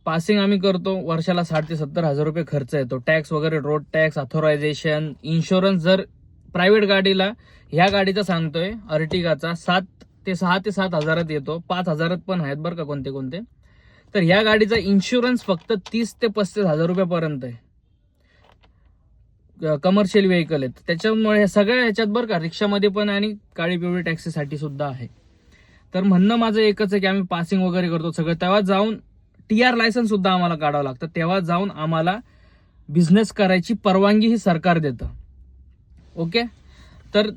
Passing आम्ही करतो, वर्षाला 60 ते 70 हजार रुपये खर्च येतो. टॅक्स वगैरे, रोड टॅक्स, अथॉरायझेशन, इन्शुरन्स. जर प्रायव्हेट गाडीला, ह्या गाडीचा सांगतोय अर्टिगाचा, 6 ते 7 हजारात येतो. 5 हजारात पण आहेत बरं का कोणते कोणते. तर ह्या गाडीचा इन्शुरन्स फक्त 30 ते 35 हजार रुपयापर्यंत आहे. कमर्शियल व्हेकल आहेत, त्याच्यामुळे सगळ्या ह्याच्यात बरं का, रिक्षामध्ये पण आणि काळी पिवळी टॅक्सीसाठी सुद्धा आहे. तर म्हणणं माझं एकच आहे की आम्ही पासिंग वगैरे करतो सगळं, तेव्हा जाऊन TR लायसन्स सुद्धा आम्हाला काढावं लागतं. तेव्हा जाऊन आम्हाला बिझनेस करायची परवानगी ही सरकार देतं. ओके. तर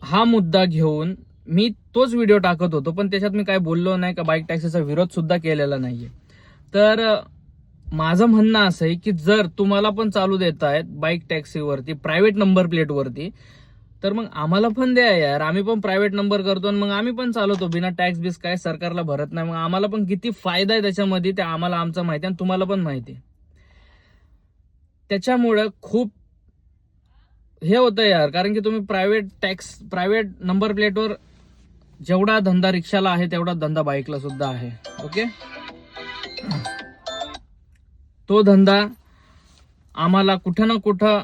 हा मुद्दा घेऊन मी तोच व्हिडिओ टाकत होतो, पण त्याच्यात मी काय बोललो नाही का बाईक टॅक्सीचा विरोध सुद्धा केलेला नाहीये. तर माझं म्हणणं असं आहे की जर तुम्हाला पण चालू देत आहेत बाईक टॅक्सीवरती, प्रायव्हेट नंबर प्लेटवरती, तर मग आम्हाला पण द्या यार. आम्ही पण प्रायव्हेट नंबर करतो आणि मग आम्ही पण चालवतो बिना टॅक्स बिस, काय सरकारला भरत नाही. मग आम्हाला पण किती फायदा आहे त्याच्यामध्ये, ते आम्हाला आमचं माहिती आहे आणि तुम्हाला पण माहिती आहे. त्याच्यामुळं खूप हे होतं यार, कारण की तुम्ही प्रायव्हेट नंबर प्लेटवर जेवढा धंदा रिक्षाला आहे तेवढा धंदा बाईकला सुद्धा आहे. ओके. तो धंदा आम्हाला कुठं ना कुठं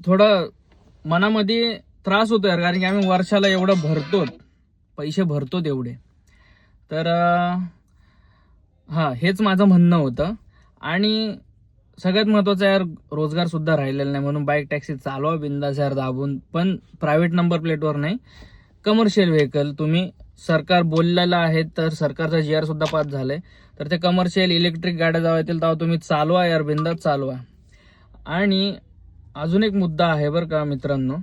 थोडं मनामध्ये त्रास होतो यार, कारण की आम्ही वर्षाला एवढं भरतो, पैसे भरतो एवढे. तर हेच माझं म्हणणं होतं. आणि सगळ्यात महत्वाचं यार, रोजगार सुद्धा राहिलेला नाही, म्हणून बाईक टॅक्सी चालवा बिंदास यार दाबून, पण प्रायव्हेट नंबर प्लेटवर नाही, कमर्शियल व्हेकल. तुम्ही सरकार बोललेलं आहे, तर सरकारचा GR सुद्धा पास झालाय, तर ते कमर्शियल इलेक्ट्रिक गाड्या जेव्हा येतील तेव्हा तुम्ही चालवा यार, बिंदास चालवा. आणि अजून एक मुद्दा आहे बरं का मित्रांनो,